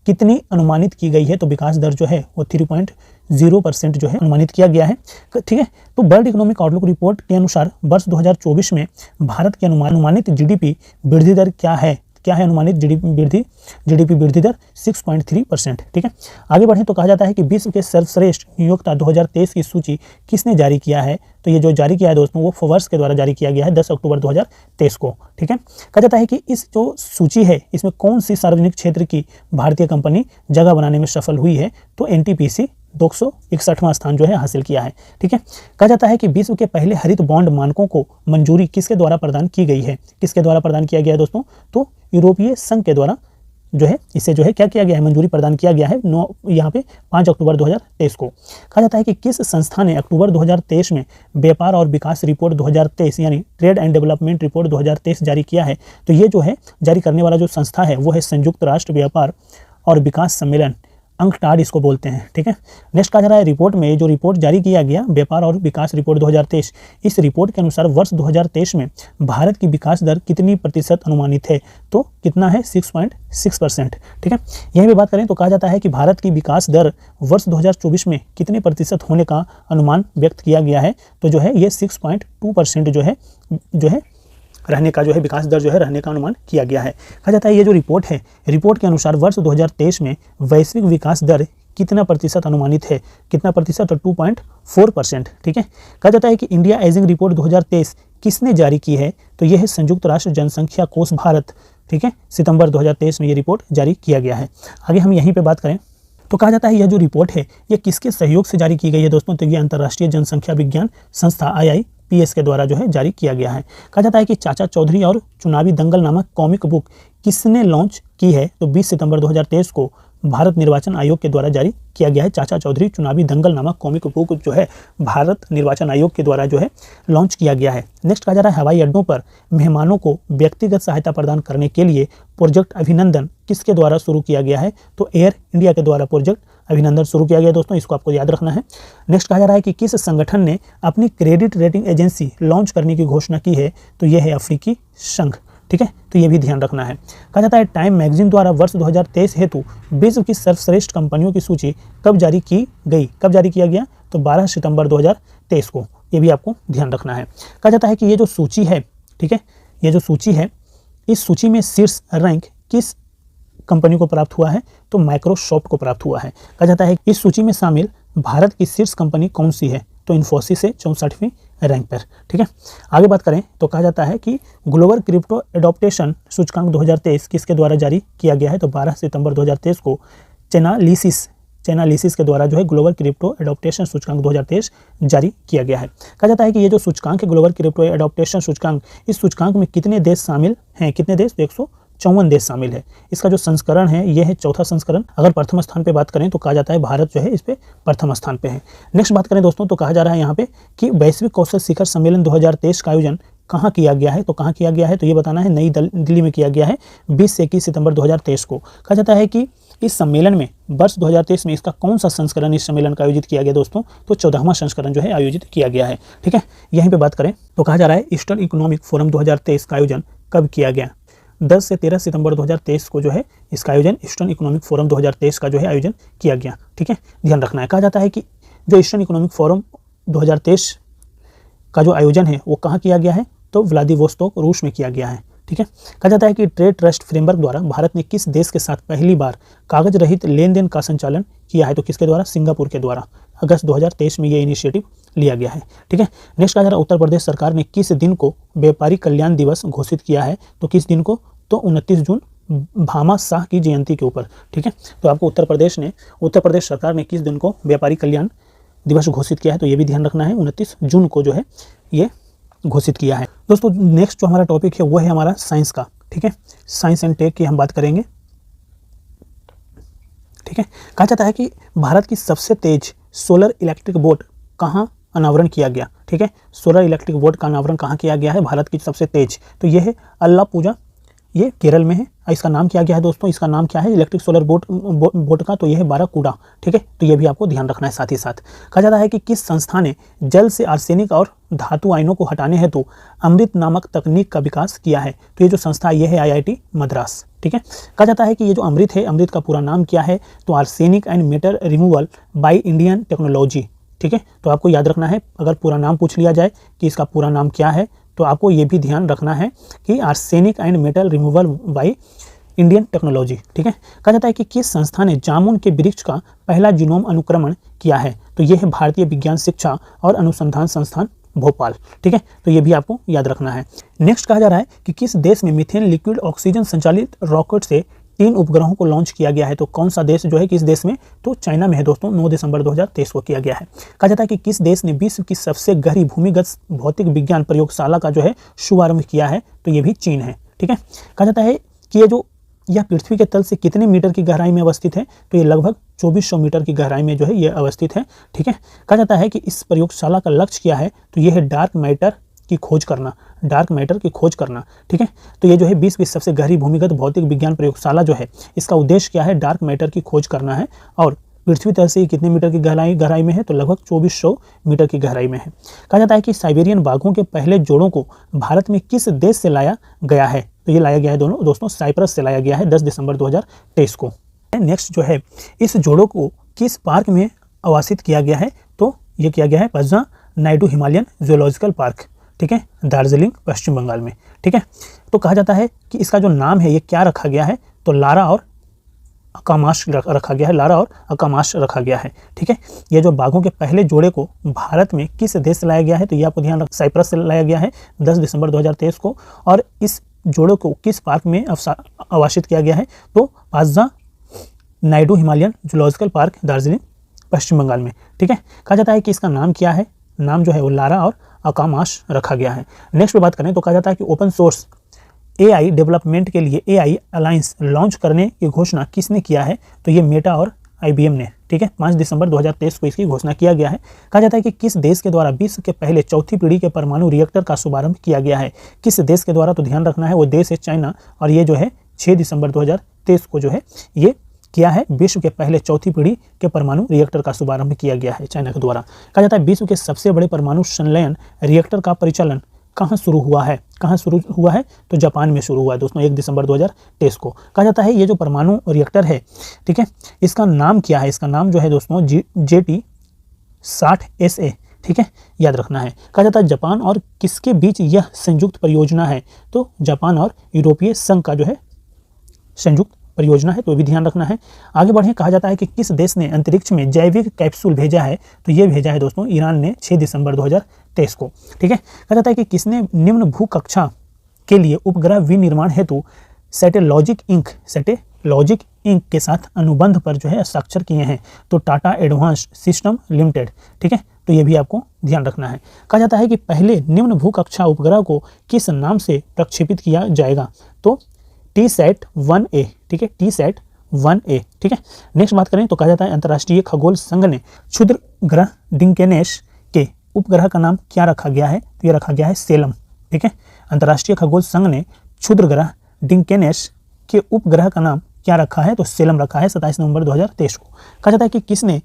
कितनी अनुमानित की गई है, तो विकास दर जो है वो 3.0% जो है अनुमानित किया गया है। ठीक है, तो वर्ल्ड इकोनॉमिक आउटलुक रिपोर्ट के अनुसार वर्ष 2024 में भारत की अनुमानित GDP वृद्धि दर क्या है, अनुमानित GDP वृद्धि दर 6.3%। ठीक है, आगे बढ़ें तो कहा जाता है कि विश्व के सर्वश्रेष्ठ नियोक्ता 2023 की सूची किसने जारी किया है, तो ये जो जारी किया है दोस्तों वो फोर्ब्स के द्वारा जारी किया गया है 10 अक्टूबर 2023 को। ठीक है, कहा जाता है कि इस जो सूची है इसमें कौन सी सार्वजनिक क्षेत्र की भारतीय कंपनी जगह बनाने में सफल हुई है, तो NTPC 261वां स्थान जो है हासिल किया है। ठीक है, कहा जाता है कि विश्व के पहले हरित बॉन्ड मानकों को मंजूरी किसके द्वारा प्रदान की गई है, किसके द्वारा प्रदान किया गया है दोस्तों, तो यूरोपीय संघ के द्वारा जो है इसे जो है क्या किया गया है, मंजूरी प्रदान किया गया है यहाँ पे 5 अक्टूबर 2023 को। कहा जाता है कि किस संस्था ने अक्टूबर 2023 में व्यापार और विकास रिपोर्ट 2023 यानी ट्रेड एंड डेवलपमेंट रिपोर्ट 2023 जारी किया है, तो ये जो है जारी करने वाला जो संस्था है वो है संयुक्त राष्ट्र व्यापार और विकास सम्मेलन, अंकटाड इसको बोलते हैं। ठीक है, नेक्स्ट कहा जा रहा है रिपोर्ट में जो रिपोर्ट जारी किया गया व्यापार और विकास रिपोर्ट 2023, इस रिपोर्ट के अनुसार वर्ष 2023 में भारत की विकास दर कितनी प्रतिशत अनुमानित है, तो कितना है 6.6%। ठीक है, यहीं पे बात करें तो कहा जाता है कि भारत की विकास दर वर्ष 2024 में कितने प्रतिशत होने का अनुमान व्यक्त किया गया है, तो जो है ये 6.2% जो है रहने का जो है विकास दर जो है रहने का अनुमान किया गया है। कहा जाता है ये जो रिपोर्ट है, रिपोर्ट के अनुसार वर्ष 2023 में वैश्विक विकास दर कितना प्रतिशत अनुमानित है, कितना प्रतिशत, तो 2.4%। ठीक है, कहा जाता है कि इंडिया एजिंग रिपोर्ट 2023 किसने जारी की है, तो यह है संयुक्त राष्ट्र जनसंख्या कोष भारत। ठीक है, सितंबर 2023 में ये रिपोर्ट जारी किया गया है। आगे हम यहीं पे बात करें तो कहा जाता है यह जो रिपोर्ट है ये किसके सहयोग से जारी की गई है दोस्तों, तो ये अंतर्राष्ट्रीय जनसंख्या विज्ञान संस्था IIPS के द्वारा जो है जारी किया गया है। कहा जाता है कि चाचा चौधरी और चुनावी दंगल नामक कॉमिक बुक किसने लॉन्च की है, तो 20 सितंबर 2023 को भारत निर्वाचन आयोग के द्वारा जारी किया गया है। चाचा चौधरी चुनावी दंगल नामक कॉमिक बुक जो है भारत निर्वाचन आयोग के द्वारा जो है लॉन्च किया गया है। नेक्स्ट कहा जा रहा है हवाई अड्डों पर मेहमानों को व्यक्तिगत सहायता प्रदान करने के लिए प्रोजेक्ट अभिनंदन किसके द्वारा शुरू किया गया है, तो एयर इंडिया के द्वारा प्रोजेक्ट अभिनंदन शुरू किया गया दोस्तों, इसको आपको याद रखना है। नेक्स्ट कहा जा रहा है कि किस संगठन ने अपनी क्रेडिट रेटिंग एजेंसी लॉन्च करने की घोषणा की है, तो यह है अफ्रीकी संघ। ठीक है, तो ये भी ध्यान रखना है। कहा जाता है टाइम मैगजीन द्वारा वर्ष 2023 हेतु विश्व की सर्वश्रेष्ठ कंपनियों की सूची कब जारी की गई, कब जारी किया गया, तो 12 सितंबर 2023 को। ये भी आपको ध्यान रखना है। कहा जाता है कि ये जो सूची है, ठीक है, ये जो सूची है इस सूची में शीर्ष रैंक किस कंपनी को प्राप्त हुआ है, तो माइक्रोसॉफ्ट को प्राप्त हुआ है। कहा जाता है इस सूची में शामिल भारत की शीर्ष कंपनी कौन सी है, तो इन्फोसिस है 64वीं रैंक पर। ठीक है, आगे बात करें तो कहा जाता है कि ग्लोबल क्रिप्टो एडॉप्टेशन सूचकांक 2023 किसके द्वारा जारी किया गया है, तो 12 सितंबर 2023 को चैनालिसिस के द्वारा जो है ग्लोबल क्रिप्टो एडॉप्टेशन सूचकांक 2023 जारी किया गया है। कहा जाता है कि ये जो सूचकांक है ग्लोबल क्रिप्टो एडॉप्टेशन सूचकांक, इस सूचकांक में कितने देश शामिल हैं, कितने देश, 154 देश शामिल है। इसका जो संस्करण है ये है चौथा संस्करण। अगर प्रथम स्थान पे बात करें तो कहा जाता है भारत जो है इस पे प्रथम स्थान पे है। नेक्स्ट बात करें दोस्तों तो कहा जा रहा है यहाँ पे कि वैश्विक कौशल शिखर सम्मेलन 2023 का आयोजन कहाँ किया गया है, तो कहाँ किया गया है, तो ये बताना है, नई दिल्ली में किया गया है 20 से 21 सितंबर 2023 को। कहा जाता है कि इस सम्मेलन में वर्ष 2023 में इसका कौन सा संस्करण इस सम्मेलन का आयोजित किया गया दोस्तों, तो 14वां संस्करण जो है आयोजित किया गया है। ठीक है, यहीं पे बात करें तो कहा जा रहा है ईस्टर्न इकोनॉमिक फोरम 2023 का आयोजन कब किया गया। 10 से 13 सितंबर 2023 को जो है इसका आयोजन ईस्टर्न इकोनॉमिक फोरम 2023 का जो है आयोजन किया गया। ठीक है, ध्यान रखना है। कहा जाता है कि जो ईस्टर्न इकोनॉमिक फोरम 2023 का जो आयोजन है वो कहाँ किया गया है, तो व्लादिवोस्तोक रूस में किया गया है। ठीक है, कहा जाता है कि ट्रेड ट्रस्ट फ्रेमवर्क द्वारा भारत ने किस देश के साथ पहली बार कागज रहित लेन देन का संचालन किया है, तो किसके द्वारा, सिंगापुर के द्वारा। अगस्त 2023 में ये इनिशिएटिव लिया गया है। ठीक है, नेक्स्ट कहा जा रहा है उत्तर प्रदेश सरकार ने किस दिन को व्यापारी कल्याण दिवस घोषित किया है, तो किस दिन को, तो 29 जून भामा शाह की जयंती के ऊपर। ठीक है, तो आपको उत्तर प्रदेश सरकार ने किस दिन को व्यापारी कल्याण दिवस घोषित किया है, तो ये भी ध्यान रखना है, 29 जून को जो है ये घोषित किया है। दोस्तों नेक्स्ट जो हमारा टॉपिक है वो है हमारा साइंस का। ठीक है, साइंस एंड टेक की हम बात करेंगे। ठीक है, कहा जाता है कि भारत की सबसे तेज सोलर इलेक्ट्रिक बोट कहाँ अनावरण किया गया। ठीक है, सोलर इलेक्ट्रिक बोट का अनावरण कहाँ किया गया है, भारत की सबसे तेज, तो ये है अल्लापूजा, ये केरल में है। इसका नाम क्या गया है दोस्तों, इसका नाम क्या है इलेक्ट्रिक सोलर बोट का, तो ये है बाराकूडा। ठीक है, तो ये भी आपको ध्यान रखना है। साथ ही साथ कहा जाता है कि किस संस्था ने जल से आर्सेनिक और धातु आयनों को हटाने हेतु अमृत नामक तकनीक का विकास किया है, तो ये जो संस्था ये है IIT मद्रास। ठीक है, कहा जाता है कि ये जो अमृत है, अमृत का पूरा नाम क्या है, तो arsenic and metal removal by Indian technology. ठीक है, तो आपको याद रखना है, अगर पूरा नाम पूछ लिया जाए कि इसका पूरा नाम क्या है, तो आपको ये भी ध्यान रखना है कि arsenic and metal removal by Indian technology. ठीक है, कहा जाता है कि किस संस्था ने जामुन के वृक्ष का पहला जीनोम अनुक्रमण किया है, तो ये है भारतीय विज्ञान शिक्षा और अनुसंधान संस्थान भोपाल। ठीक है, तो ये भी आपको याद रखना है। नेक्स्ट कहा जा रहा है कि किस देश में मीथेन लिक्विड ऑक्सीजन संचालित रॉकेट से 3 उपग्रहों को लॉन्च किया गया है, तो कौन सा देश जो है किस देश में, तो चाइना में है दोस्तों। 9 दिसंबर 2023 को किया गया है। कहा जाता है कि किस देश ने विश्व की सबसे गहरी भूमिगत भौतिक विज्ञान प्रयोगशाला का जो है शुभारंभ किया है, तो ये भी चीन है। ठीक है, कहा जाता है कि यह पृथ्वी के तल से कितने मीटर की गहराई में अवस्थित है, तो ये लगभग 2400 मीटर की गहराई में जो है ये अवस्थित है। ठीक है, कहा जाता है कि इस प्रयोगशाला का लक्ष्य क्या है, तो ये है डार्क मैटर की खोज करना, डार्क मैटर की खोज करना। ठीक है, तो ये जो है विश्व की सबसे गहरी भूमिगत भौतिक विज्ञान प्रयोगशाला जो है, इसका उद्देश्य क्या है, डार्क मैटर की खोज करना है। और पृथ्वी तल से कितने मीटर की गहराई में है, तो लगभग 2400 मीटर की गहराई में है। कहा जाता है कि साइबेरियन बाघों के पहले जोड़ों को भारत में किस देश से लाया गया है, तो ये लाया गया है दोस्तों साइप्रस से लाया गया है 10 दिसंबर 2023 को। नेक्स्ट जो है इस जोड़ों को किस पार्क में आवासित किया गया है, तो ये किया गया है Padma Naidu Himalayan zoological park. ठीक है, दार्जिलिंग पश्चिम बंगाल में। ठीक है, तो कहा जाता है कि इसका जो नाम है ये क्या रखा गया है, तो लारा और अकामाश रखा गया है, लारा और अकामाश रखा गया है। ठीक है, ये जो बाघों के पहले जोड़े को भारत में किस देश से लाया गया है, तो ये आपको ध्यान रख, साइप्रस से लाया गया है 10 दिसंबर 2023 को। और इस जोड़े को किस पार्क में आवासित किया गया है, तो Padma Naidu Himalayan zoological park Darjeeling Paschim Bangal में। ठीक है, कहा जाता है कि इसका नाम क्या है, नाम जो है वो लारा और अकामाश रखा गया है। नेक्स्ट पे बात करें तो कहा जाता है कि ओपन सोर्स AI डेवलपमेंट के लिए AI अलायंस लॉन्च करने की घोषणा किसने किया है, तो ये मेटा और IBM ने। ठीक है, 5 दिसंबर 2023 को इसकी घोषणा किया गया है। कहा जाता है कि किस देश के द्वारा विश्व के पहले चौथी पीढ़ी के परमाणु रिएक्टर का शुभारंभ किया गया है, किस देश के द्वारा, तो ध्यान रखना है वो देश है चाइना। और ये जो है 6 दिसंबर 2023 को जो है ये किया है, विश्व के पहले चौथी पीढ़ी के परमाणु रिएक्टर का शुभारंभ किया गया है चाइना के द्वारा। कहा जाता है विश्व के सबसे बड़े परमाणु संलयन रिएक्टर का परिचालन कहाँ शुरू हुआ है, तो जापान में शुरू हुआ है दोस्तों 1 दिसंबर 2023 को। कहा जाता है ये जो परमाणु रिएक्टर है, ठीक है, इसका नाम क्या है, इसका नाम जो है दोस्तों JT60SA। ठीक है, याद रखना है। कहा जाता है जापान और किसके बीच यह संयुक्त परियोजना है, तो जापान और यूरोपीय संघ का जो है संयुक्त परियोजना है, तो भी ध्यान रखना है। आगे बढ़े, कहा जाता है कि किस देश ने अंतरिक्ष में जैविक कैप्सूल भेजा है, तो ये भेजा है दोस्तों ईरान ने 6 दिसंबर 2023 को। ठीक है, कहा जाता है कि किसने निम्न भू कक्षा के लिए उपग्रह विनिर्माण हेतु सैटेलॉजिक इंक के साथ अनुबंध पर जो है हस्ताक्षर किए हैं, तो टाटा एडवांस सिस्टम लिमिटेड। ठीक है, तो ये भी आपको ध्यान रखना है। कहा जाता है कि पहले निम्न भू कक्षा उपग्रह को किस नाम से प्रक्षेपित किया जाएगा, तो TSAT-1A। ठीक है, TSAT-1A। ठीक है, नेक्स्ट बात करें तो कहा जाता है अंतर्राष्ट्रीय खगोल संघ ने क्षुद्र ग्रह डिंकेनेश के उपग्रह का नाम क्या रखा गया है, तो ये रखा गया है सेलम। ठीक है, अंतर्राष्ट्रीय खगोल संघ ने क्षुद्र ग्रह डिंकेनेश के उपग्रह का नाम क्या रखा है, तो सेलम रखा है 27 नवंबर 2023 को। कहा जाता है कि किसने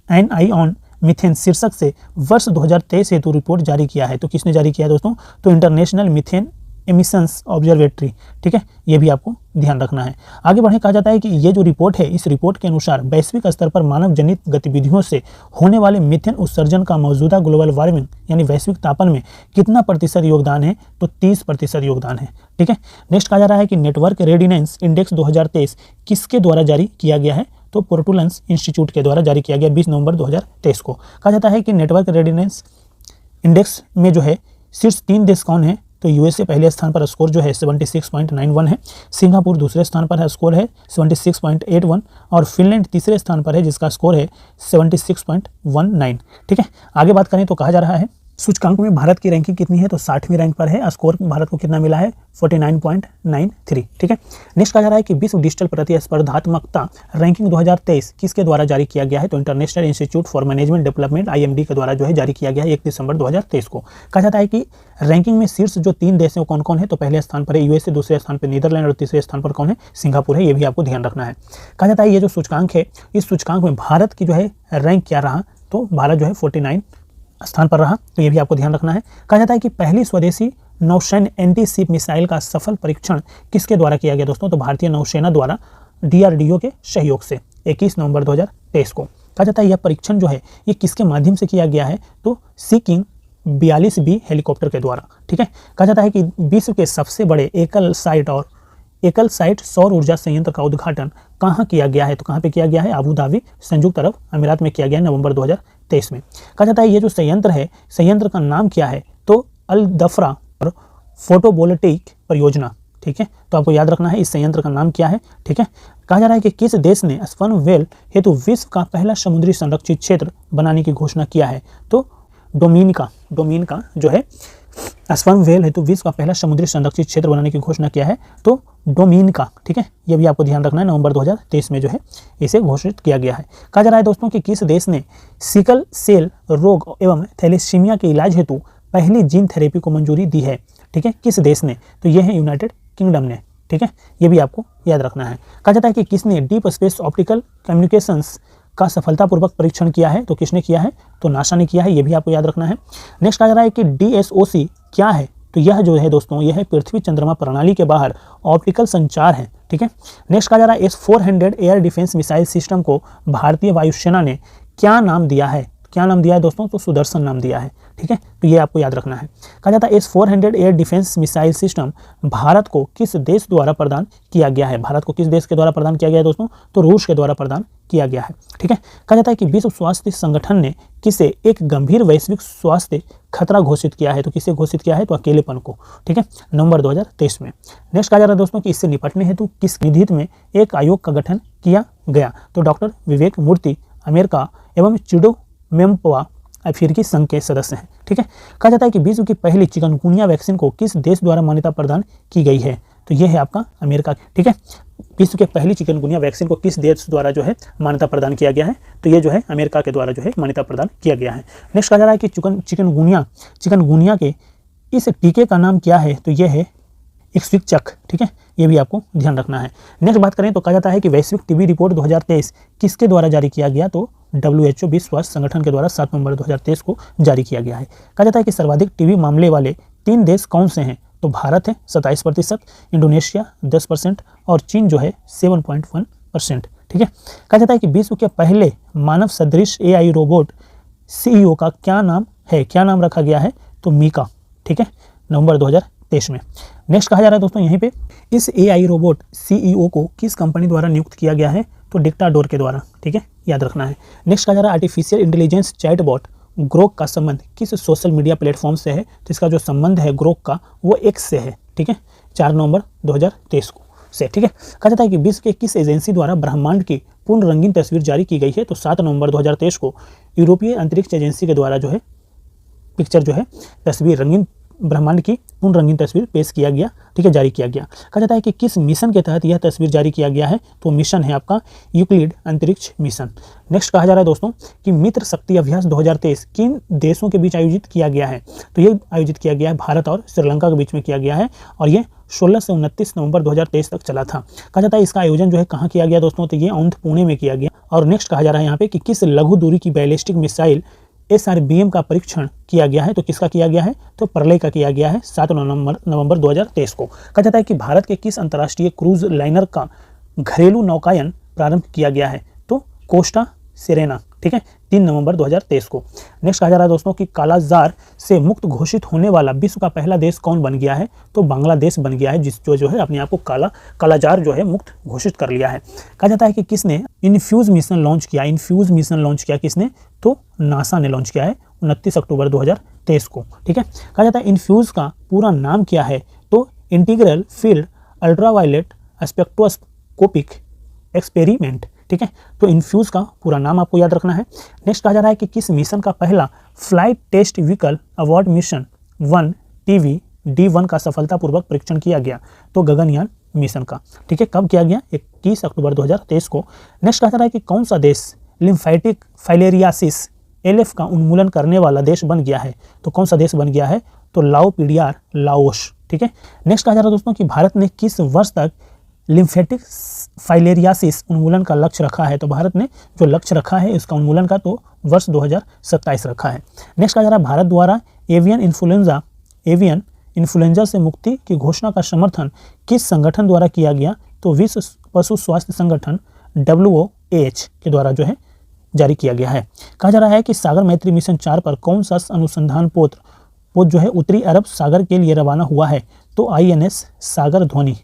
एन आई ऑन मीथेन शीर्षक से वर्ष 2023 हेतु रिपोर्ट जारी किया है, तो किसने जारी किया है दोस्तों, तो इंटरनेशनल मीथेन एमिशंस ऑब्जर्वेटरी, ठीक है, ये भी आपको ध्यान रखना है। आगे बढ़े, कहा जाता है कि ये जो रिपोर्ट है, इस रिपोर्ट के अनुसार वैश्विक स्तर पर मानव जनित गतिविधियों से होने वाले मीथेन उत्सर्जन का मौजूदा ग्लोबल वार्मिंग यानी वैश्विक तापन में कितना प्रतिशत योगदान है, तो 30% योगदान है, ठीक है। नेक्स्ट कहा जा रहा है कि नेटवर्क रेडिनेंस इंडेक्स 2023 किसके द्वारा जारी किया गया है, तो पोर्टुलेंस इंस्टीट्यूट के द्वारा जारी किया गया 20 नवंबर 2023 को। कहा जाता है कि नेटवर्क रेडिनेंस इंडेक्स में जो है शीर्ष 3 देश कौन है, तो यूएसए पहले स्थान पर स्कोर जो है 76.91 है, सिंगापुर दूसरे स्थान पर है, स्कोर है 76.81 और फिनलैंड तीसरे स्थान पर है जिसका स्कोर है 76.19, ठीक है। आगे बात करें तो कहा जा रहा है सूचकांक में भारत की रैंकिंग कितनी है, तो 60वीं रैंक पर है, स्कोर भारत को कितना मिला है 49.93, ठीक है। नेक्स्ट कहा जा रहा है कि विश्व डिजिटल प्रतिस्पर्धात्मकता रैंकिंग 2023 किसके द्वारा जारी किया गया है, तो international institute for management development IMD के द्वारा जो है जारी किया गया है 1 दिसंबर 2023 को। कहा जाता है कि रैंकिंग में शीर्ष जो 3 देश हैं कौन कौन है, तो पहले स्थान पर है यूएसए, दूसरे स्थान पर नीदरलैंड और तीसरे स्थान पर कौन है, सिंगापुर है, ये भी आपको ध्यान रखना है। कहा जाता है ये जो सूचकांक है, इस सूचकांक में भारत की जो है रैंक क्या रहा, तो भारत जो है 49 स्थान पर रहा, तो ये भी आपको ध्यान रखना है। कहा जाता है कि पहली स्वदेशी नौसैन्य एंटी शिप मिसाइल का सफल परीक्षण किसके द्वारा किया गया दोस्तों, तो भारतीय नौसेना द्वारा DRDO के सहयोग से 21 नवंबर 2023 को। कहा जाता है यह परीक्षण जो है ये किसके माध्यम से किया गया है, तो सी किंग 42B हेलीकॉप्टर के द्वारा, ठीक है। कहा जाता है कि विश्व के सबसे बड़े एकल साइट सौर ऊर्जा संयंत्र का उद्घाटन कहाँ किया गया है, तो कहाँ पे किया गया है, अबू धाबी संयुक्त अरब अमीरात में किया गया है नवंबर 2023 में। कहा जाता है ये जो संयंत्र है, संयंत्र का नाम क्या है, तो अल दफरा और फोटोवोल्टेइक परियोजना, ठीक है, तो आपको याद रखना है इस संयंत्र का नाम क्या है, ठीक है। कहा जा रहा है कि किस देश ने स्पर्म वेल हेतु विश्व का पहला समुद्री संरक्षित क्षेत्र बनाने की घोषणा किया है, तो डोमिनिका जो है स्पर्म वेल हेतु विश्व का पहला समुद्री संरक्षित क्षेत्र बनाने की घोषणा किया है, तो डोमिनिका, ठीक है, ये भी आपको ध्यान रखना है, नवंबर 2023 में जो है इसे घोषित किया गया है। कहा जा रहा है दोस्तों कि किस देश ने सिकल सेल रोग एवं थैलेसीमिया के इलाज हेतु पहली जीन थेरेपी को मंजूरी दी है, ठीक है, किस देश ने, तो यह है यूनाइटेड किंगडम ने, ठीक है, ये भी आपको याद रखना है। कहा जाता है कि किसने डीप स्पेस ऑप्टिकल कम्युनिकेशंस का सफलतापूर्वक परीक्षण किया है, तो किसने किया है, तो नासा ने किया है, ये भी आपको याद रखना है। नेक्स्ट कहा जा रहा है कि DSOC क्या है, तो यह जो है दोस्तों यह है पृथ्वी चंद्रमा प्रणाली के बाहर ऑप्टिकल संचार है, ठीक है। नेक्स्ट कहा जा रहा है S-400 air defence missile system को भारतीय वायुसेना ने क्या नाम दिया है, क्या नाम दिया है दोस्तों, तो सुदर्शन नाम दिया है, ठीक है, तो ये आपको याद रखना है। कहा जाता है S-400 air defence missile system Bharat को किस देश द्वारा प्रदान किया गया है, भारत को किस देश के द्वारा प्रदान किया गया है दोस्तों, तो रूस के द्वारा प्रदान किया गया है, ठीक है। कहा जाता है कि विश्व स्वास्थ्य संगठन ने किसे एक गंभीर वैश्विक स्वास्थ्य खतरा घोषित किया है, तो किसे घोषित किया है, तो अकेलेपन को, ठीक है, नवंबर 2023 में। नेक्स्ट कहा जा रहा है दोस्तों कि इससे निपटने हेतु किस निधि में एक आयोग का गठन किया गया, तो डॉक्टर विवेक मूर्ति अमेरिका एवं चिडो मेम्पवा अफ्रीकी संघ के सदस्य हैं, ठीक है। कहा जाता है कि विश्व की पहली चिकनगुनिया वैक्सीन को किस देश द्वारा मान्यता प्रदान की गई है, तो यह है आपका अमेरिका, ठीक है। विश्व के पहली चिकनगुनिया वैक्सीन को किस देश द्वारा जो है मान्यता प्रदान किया गया है, तो ये जो है अमेरिका के द्वारा जो है मान्यता प्रदान किया गया है। नेक्स्ट कहा जा रहा है कि चिकनगुनिया के इस टीके का नाम क्या है, तो यह है इक्विकचक, ठीक है, ये भी आपको ध्यान रखना है। नेक्स्ट बात करें तो कहा जाता है कि वैश्विक टीबी रिपोर्ट 2023 किसके द्वारा जारी किया गया, तो WHO विश्व स्वास्थ्य संगठन के द्वारा 7 नवंबर 2023 को जारी किया गया है। कहा जाता है कि सर्वाधिक टीबी मामले वाले 3 देश कौन से हैं, तो भारत है 27%, इंडोनेशिया 10% और चीन जो है 7.1%, ठीक है। कहा जाता है कि विश्व के पहले मानव सदृश AI रोबोट CEO का क्या नाम है, क्या नाम रखा गया है, तो मीका, ठीक है, नवंबर 2023 में। नेक्स्ट कहा जा रहा है दोस्तों यहीं पे इस AI रोबोट CEO को किस कंपनी द्वारा नियुक्त किया गया है, तो डिक्टाडोर के द्वारा, ठीक है, याद रखना है। नेक्स्ट कहा जा रहा है आर्टिफिशियल इंटेलिजेंस चैटबॉट ग्रोक का संबंध किस सोशल मीडिया प्लेटफॉर्म से है, तो इसका जो संबंध है ग्रोक का वो X से है, ठीक है, 4 नवंबर 2023 को से, ठीक है। कहा जाता है कि विश्व के किस एजेंसी द्वारा ब्रह्मांड की पूर्ण रंगीन तस्वीर जारी की गई है, तो 7 नवंबर 2023 को यूरोपीय अंतरिक्ष एजेंसी के द्वारा जो है पिक्चर जो है तस्वीर रंगीन ब्रह्मांड की पूर्ण रंगीन तस्वीर पेश किया गया, ठीक है, जारी किया गया। कहा जाता है कि किस मिशन के तहत यह तस्वीर जारी किया गया है, तो मिशन है आपका यूक्लिड अंतरिक्ष मिशन। नेक्स्ट कहा जा रहा है दोस्तों कि मित्र शक्ति अभ्यास 2023 किन देशों के बीच आयोजित किया गया है, तो ये आयोजित किया गया है भारत और श्रीलंका के बीच में किया गया है और ये 16 से 29 नवंबर 2023 तक चला था। कहा जाता है इसका आयोजन जो है कहाँ किया गया दोस्तों, तो ये औंध पुणे में किया गया। और नेक्स्ट कहा जा रहा है यहाँ पे कि किस लघु दूरी की बैलिस्टिक मिसाइल SRBM का परीक्षण किया गया है, तो किसका किया गया है, तो प्रलय का किया गया है 7 नवंबर 2023 को। कहा जाता है कि भारत के किस अंतर्राष्ट्रीय क्रूज लाइनर का घरेलू नौकायन प्रारंभ किया गया है, तो कोस्टा सेरेना, ठीक है, 3 नवंबर 2023 को। नेक्स्ट कहा जा रहा है दोस्तों कि कालाजार से मुक्त घोषित होने वाला विश्व का पहला देश कौन बन गया है, तो बांग्लादेश बन गया है, जिस जो है अपने आप को कालाजार जो है मुक्त घोषित कर लिया है। कहा जाता है कि किसने इन्फ्यूज मिशन लॉन्च किया, इन्फ्यूज मिशन लॉन्च किया किसने, तो नासा ने लॉन्च किया है 29 अक्टूबर 2023 को, ठीक है। कहा जाता है इन्फ्यूज का पूरा नाम क्या है, तो integral field ultraviolet spectroscopic experiment, ठीक है। तो इन्फ्यूज का पूरा नाम आपको याद रखना है। नेक्स्ट कहा जा रहा है कि किस मिशन का पहला flight test vehicle award mission 1 TVD-1 का सफलतापूर्वक परीक्षण किया गया, तो गगनयान मिशन का, ठीक है। कब किया गया, 21 अक्टूबर 2023 को। नेक्स्ट कहा जा रहा है कि कौन सा देश लिम्फेटिक फाइलेरियासिस LF का उन्मूलन करने वाला देश बन गया है, तो कौन सा देश बन गया है, तो लाओपीडियार लाओस, ठीक है। नेक्स्ट कहा जा रहा है दोस्तों कि भारत ने किस वर्ष तक लिम्फेटिक फाइलेरियासिस उन्मूलन का लक्ष्य रखा है, तो भारत ने जो लक्ष्य रखा है इसका उन्मूलन का, तो वर्ष 2027 रखा है। नेक्स्ट कहा जा रहा है भारत द्वारा एवियन इन्फ्लुएंजा से मुक्ति की घोषणा का समर्थन किस संगठन द्वारा किया गया, तो विश्व पशु स्वास्थ्य संगठन WOAH के द्वारा जो है जारी किया गया है। कहा जा रहा है कि सागर मैत्री मिशन 4 पर कौन सा अनुसंधान पोत जो है उत्तरी अरब सागर के लिए रवाना हुआ है, तो INS सागर धोनी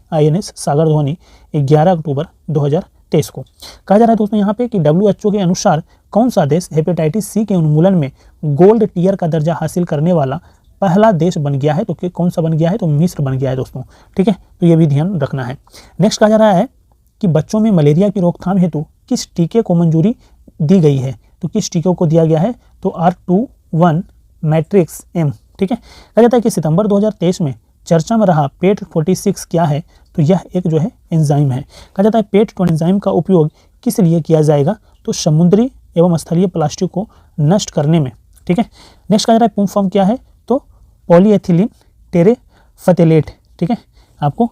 11 अक्टूबर 2023 को। कहा जा रहा है दोस्तों यहाँ पे कि WHO के अनुसार कौन सा देश हेपेटाइटिस C के उन्मूलन में गोल्ड टियर का दर्जा हासिल करने वाला पहला देश बन गया है, तो कौन सा बन गया है, तो मिस्र बन गया है दोस्तों, ठीक है। तो ये भी ध्यान रखना है। नेक्स्ट कहा जा रहा है कि बच्चों में मलेरिया की रोकथाम हेतु किस टीके को मंजूरी दी गई है, तो किस टीके को दिया गया है, तो R21 मैट्रिक्स M, ठीक है। कहा जाता है कि सितंबर 2023 में चर्चा में रहा पेट 46 क्या है, तो यह एक जो है एंजाइम है। कहा जाता है पेट एंजाइम का उपयोग किस लिए किया जाएगा, तो समुद्री एवं स्थलीय प्लास्टिक को नष्ट करने में, ठीक है। नेक्स्ट कहा जा रहा है पुंग फॉर्म क्या है, तो पॉलीएथिलीन टेरेफथेलेट, ठीक है। आपको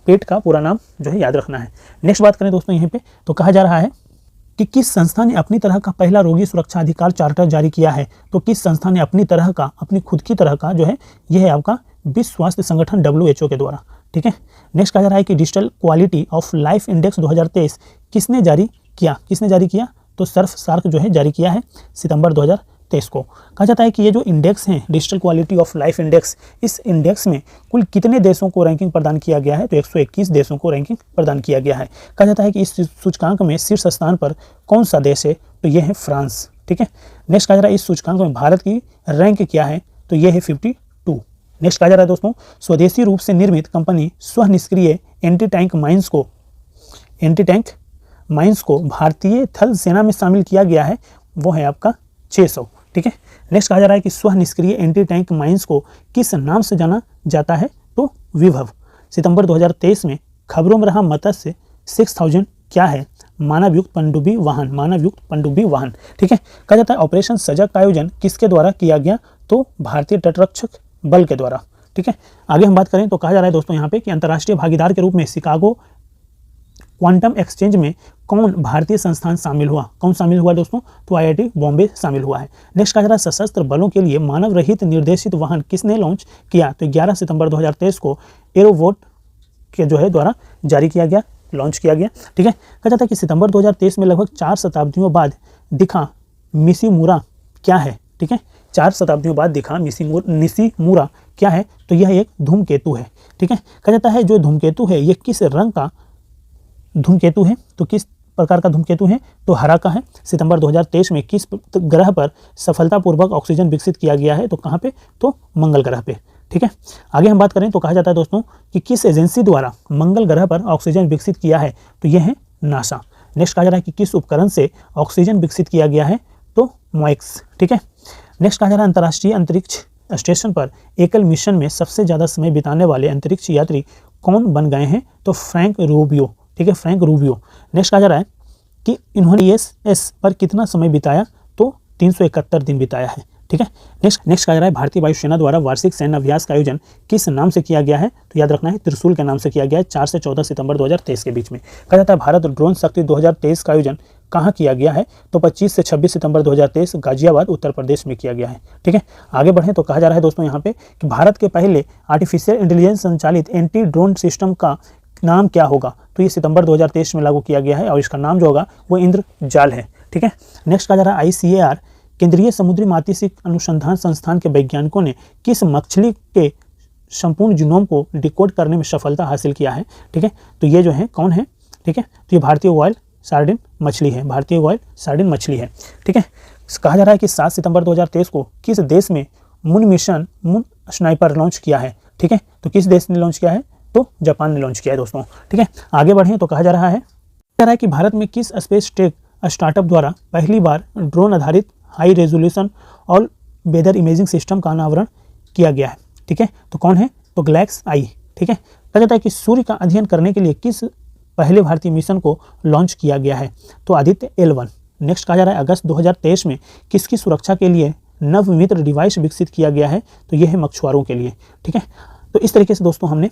पेट का पूरा नाम जो है याद रखना है। नेक्स्ट बात करें दोस्तों यहाँ पे, तो कहा जा रहा है कि किस संस्था ने अपनी तरह का पहला रोगी सुरक्षा अधिकार चार्टर जारी किया है, तो किस संस्था ने अपनी खुद की तरह का जो है यह है आपका विश्व स्वास्थ्य संगठन WHO के द्वारा, ठीक है। नेक्स्ट कहा जा रहा है कि digital quality of life index 2023 किसने जारी किया, तो सार्क जो है जारी किया है सितंबर 2023 को। कहा जाता है कि ये जो इंडेक्स हैं digital quality of life index, इस इंडेक्स में कुल कितने देशों को रैंकिंग प्रदान किया गया है, तो 121 देशों को रैंकिंग प्रदान किया गया है। कहा जाता है कि इस सूचकांक में शीर्ष स्थान पर कौन सा देश है, तो ये है फ्रांस, ठीक है। नेक्स्ट कहा जा रहा है इस सूचकांक में भारत की रैंक क्या है, तो ये है 52। नेक्स्ट कहा जा रहा है दोस्तों स्वदेशी रूप से निर्मित कंपनी स्वनिष्क्रिय एंटी टैंक माइंस को भारतीय थल सेना में शामिल किया गया है, वो है आपका 600, ठीक है। नेक्स्ट कहा जा रहा है कि स्वनिष्क्रिय एंटी टैंक माइंस को किस नाम से जाना जाता है, तो विभव। सितंबर 2023 में खबरों में रहा मत्स्य 6000 क्या है, मानवयुक्त पनडुब्बी वाहन, ठीक है। कहा जाता है ऑपरेशन सजग का आयोजन किसके द्वारा किया गया, तो भारतीय तटरक्षक बल के द्वारा, ठीक है। आगे हम बात करें तो कहा जा रहा है दोस्तों यहाँ पे कि अंतर्राष्ट्रीय भागीदार के रूप में शिकागो क्वांटम एक्सचेंज में कौन भारतीय संस्थान शामिल हुआ, दोस्तों, तो IIT बॉम्बे शामिल हुआ है। नेक्स्ट कहा जा रहा है सशस्त्र बलों के लिए मानव रहित निर्देशित वाहन किसने लॉन्च किया, तो 11 सितंबर 2023 को एरोवोट के जो है द्वारा लॉन्च किया गया, ठीक है। कहा जाता है कि सितंबर 2023 में लगभग 4 शताब्दियों बाद दिखा निशिमुरा क्या है, ठीक है। 4 शताब्दियों बाद दिखा निशिमुरा क्या है, तो यह एक धूमकेतु है, ठीक है। कहा जाता है जो धूमकेतु है ये किस रंग का धूमकेतु है, तो किस प्रकार का धूमकेतु है, तो हरा का है। सितंबर 2023 में किस ग्रह पर सफलतापूर्वक ऑक्सीजन विकसित किया गया है, तो कहाँ पे, तो मंगल ग्रह पे, ठीक है। आगे हम बात करें तो कहा जाता है दोस्तों कि किस एजेंसी द्वारा मंगल ग्रह पर ऑक्सीजन विकसित किया है, तो यह है नासा। नेक्स्ट कहा जा रहा है कि किस उपकरण से ऑक्सीजन विकसित किया गया है, तो मोएक्स, ठीक है। नेक्स्ट कहा जा रहा है अंतर्राष्ट्रीय अंतरिक्ष स्टेशन पर एकल मिशन में सबसे ज़्यादा समय बिताने वाले अंतरिक्ष यात्री कौन बन गए हैं, तो फ्रैंक रूबियो, ठीक है, फ्रैंक रूबियो। नेक्स्ट कहा जा रहा है कि इन्होंने ISS पर कितना समय बिताया, तो 371 दिन बिताया है, ठीक है। नेक्स्ट कहा जा रहा है भारतीय वायुसेना द्वारा वार्षिक सैन्य अभ्यास का आयोजन किस नाम से किया गया है? तो याद रखना है त्रिशूल के नाम से किया गया है। 4 से 14 सितंबर 2023 के बीच में। कहा जाता है भारत ड्रोन शक्ति 2023 का आयोजन कहाँ किया गया है? तो 25 से 26 सितंबर 2023 गाजियाबाद उत्तर प्रदेश में किया गया है। ठीक है, आगे बढ़ें तो कहा जा रहा है दोस्तों यहाँ पे कि भारत के पहले आर्टिफिशियल इंटेलिजेंस संचालित एंटी ड्रोन सिस्टम का नाम क्या होगा? तो ये सितंबर 2023 में लागू किया गया है और इसका नाम जो होगा वो इंद्रजाल है। ठीक है। नेक्स्ट कहा जा रहा है ICAR केंद्रीय समुद्री मात्स्यिकी अनुसंधान संस्थान के वैज्ञानिकों ने किस मछली के संपूर्ण जीनोम को डिकोड करने में सफलता हासिल किया है? ठीक है, तो ये जो है कौन है? ठीक है, तो ये भारतीय व्हाइल सार्डिन मछली है, भारतीय व्हाइल सार्डिन मछली है। ठीक है, कहा जा रहा है कि 7 सितंबर 2023 को किस देश में मून स्नाइपर लॉन्च किया है? ठीक है, तो किस देश ने लॉन्च किया है? तो जापान ने लॉन्च किया है दोस्तों। ठीक है, आगे बढ़ें तो कहा जा रहा है कि भारत में किस स्पेस टेक स्टार्टअप द्वारा पहली बार ड्रोन आधारित हाई रेजोल्यूशन और वेदर इमेजिंग सिस्टम का अनावरण किया गया है? ठीक है, तो कौन है? तो ग्लैक्स आई। ठीक है, कहा जाता है कि सूर्य का अध्ययन करने के लिए किस पहले भारतीय मिशन को लॉन्च किया गया है? तो आदित्य L1। नेक्स्ट कहा जा रहा है अगस्त 2023 में किसकी सुरक्षा के लिए नवमित्र डिवाइस विकसित किया गया है? तो यह है मछुआरों के लिए। ठीक है, तो इस तरीके से दोस्तों हमने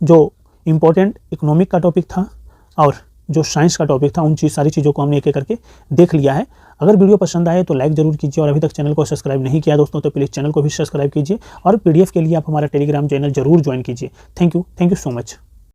जो इम्पोर्टेंट इकोनॉमिक का टॉपिक था और जो साइंस का टॉपिक था उन सारी चीज़ों को हमने एक एक करके देख लिया है। अगर वीडियो पसंद आए तो लाइक जरूर कीजिए और अभी तक चैनल को सब्सक्राइब नहीं किया दोस्तों तो प्लीज़ चैनल को भी सब्सक्राइब कीजिए और PDF के लिए आप हमारा टेलीग्राम चैनल जरूर ज्वाइन कीजिए। Thank you so much.